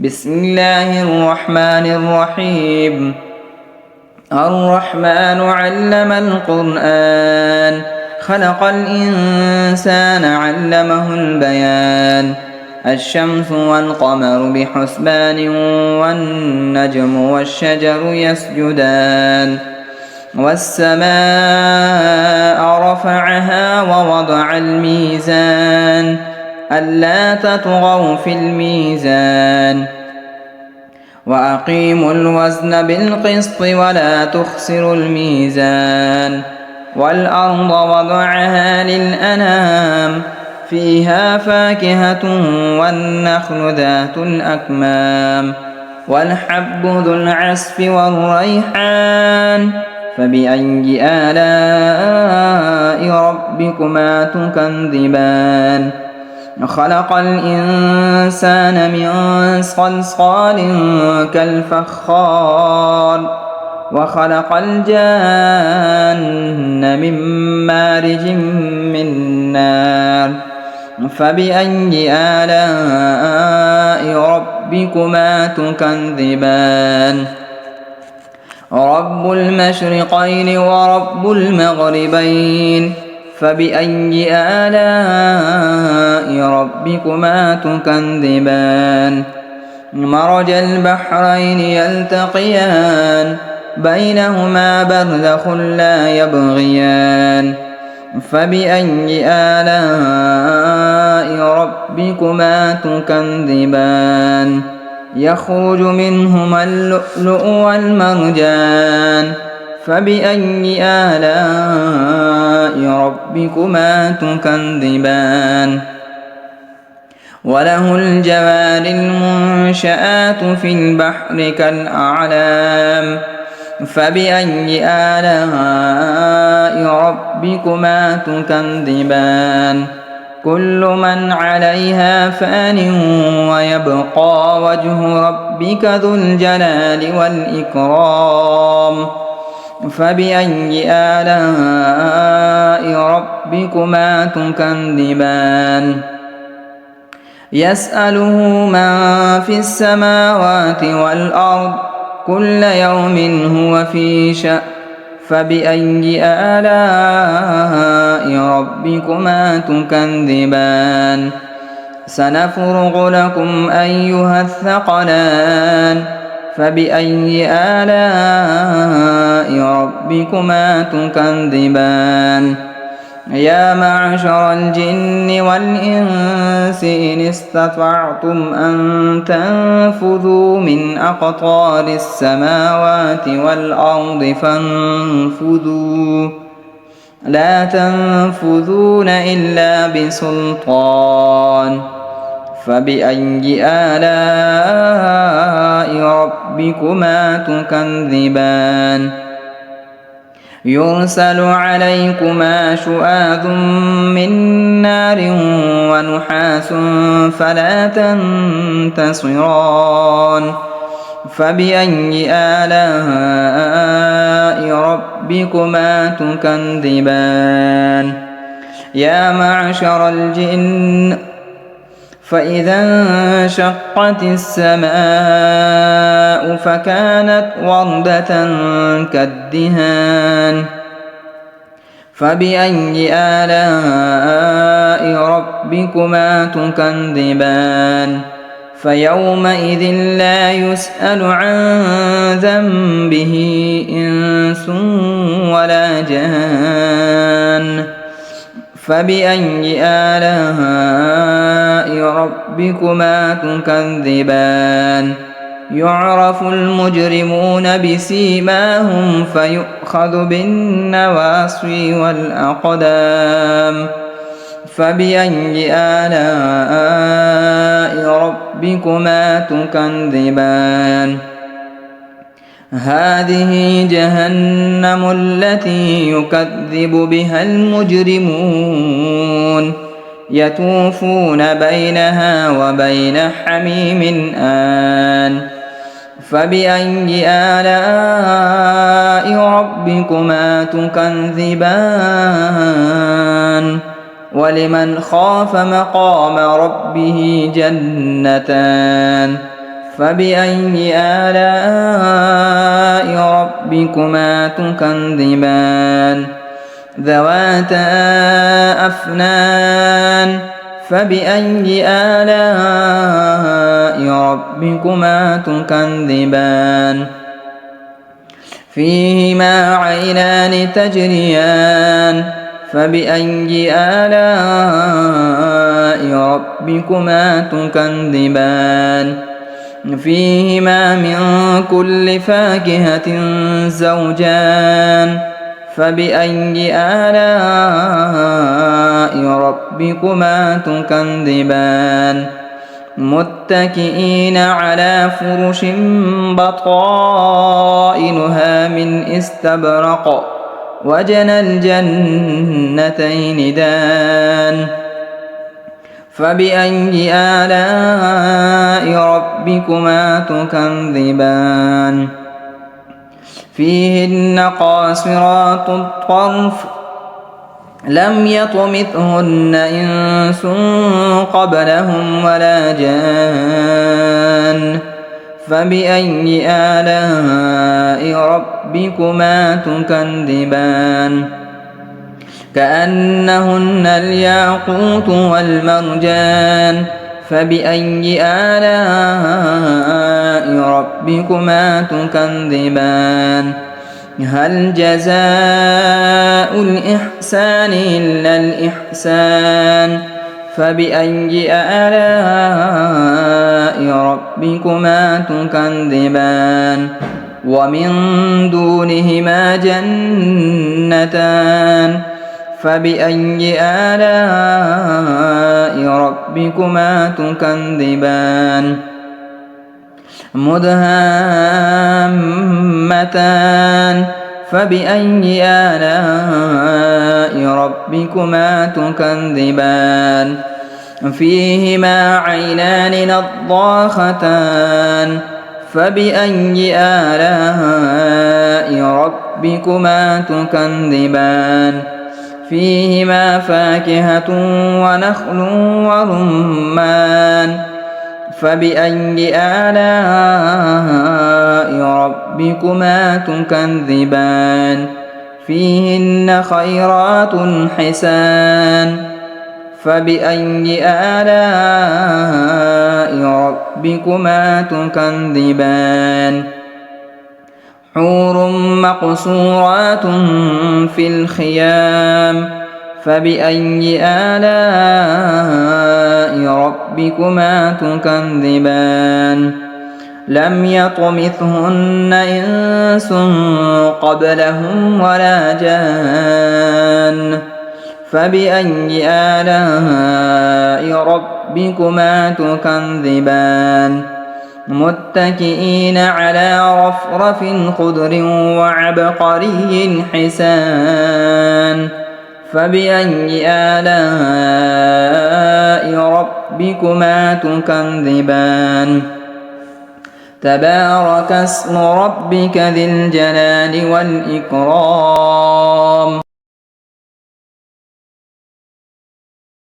بسم الله الرحمن الرحيم. الرحمن علم القرآن، خلق الإنسان علمه البيان. الشمس والقمر بحسبان، والنجم والشجر يسجدان. والسماء رفعها ووضع الميزان، ألا تطغوا في الميزان. وأقيموا الوزن بالقسط ولا تخسروا الميزان. والأرض وضعها للأنام، فيها فاكهة والنخل ذات الأكمام، والحب ذو العصف والريحان. فبأي آلاء ربكما تكذبان؟ خلق الإنسان من صلصال كالفخار، وخلق الجان من مارج من نار. فبأي آلاء ربكما تكذبان؟ رب المشرقين ورب المغربين، فبأي آلاء ربكما تكذبان؟ مرج البحرين يلتقيان، بينهما برزخ لا يبغيان. فبأي آلاء ربكما تكذبان؟ يخرج منهما اللؤلؤ والمرجان. فبأي آلاء ربكما تكذبان؟ وله الجوار المنشآت في البحر كالأعلام. فبأي آلاء ربكما تكذبان؟ كل من عليها فان، ويبقى وجه ربك ذو الجلال والإكرام. فبأي آلاء ربكما تكذبان؟ يسأله من في السماوات والأرض، كل يوم هو في شأن. فبأي آلاء ربكما تكذبان؟ سنفرغ لكم أيها الثقلان. فبأي آلاء ربكما تكذبان؟ يا معشر الجن والإنس إن استطعتم أن تنفذوا من أقطار السماوات والأرض فانفذوا، لا تنفذون إلا بسلطان. فبأي آلاء ربكما تكذبان؟ يرسل عليكما شؤاذ من نار ونحاس فلا تنتصران. فبأي آلاء ربكما تكذبان؟ يا معشر الجن، فإذا انشقت السماء فكانت وردة كالدهان. فبأي آلاء ربكما تكذبان؟ فيومئذ لا يسأل عن ذنبه إنس ولا جان. فبأي آلاء ربكما تكذبان؟ يعرف المجرمون بسيماهم، فيؤخذ بالنواصي والأقدام. فبأي آلاء ربكما تكذبان؟ هذه جهنم التي يكذب بها المجرمون، يطوفون بينها وبين حميم آن. فبأي آلاء ربكما تكذبان؟ ولمن خاف مقام ربه جنتان. فبأي آلاء ربكما تكذبان ذواتا أفنان فبأي آلاء ربكما تكذبان فيهما عينان تجريان فبأي آلاء ربكما تكذبان فيهما من كل فاكهة زوجان فبأي آلاء ربكما تكذبان متكئين على فرش بطائنها من استبرق وجنى الجنتين دان فبأي آلاء ربكما تكذبان فيهن قاصرات الطرف لم يطمثهن إنس قبلهم ولا جان فبأي آلاء ربكما تكذبان كأنهن الياقوت والمرجان فبأي آلاء ربكما تكذبان هل جزاء الإحسان إلا الإحسان فبأي آلاء ربكما تكذبان ومن دونهما جنتان فبأي آلاء ربكما تكذبان مدهامتان فبأي آلاء ربكما تكذبان فيهما عينان نضاختان فبأي آلاء ربكما تكذبان فيهما فاكهة ونخل ورمان فبأي آلاء ربكما تكذبان فيهن خيرات حسان فبأي آلاء ربكما تكذبان حور مقصورات في الخيام فبأي آلاء ربكما تكذبان لم يطمثهن إنس قبلهم ولا جان فبأي آلاء ربكما تكذبان متكئين على رفرف خضر وعبقري حسان فبأي آلاء ربكما تكذبان تبارك اسم ربك ذي الجلال والإكرام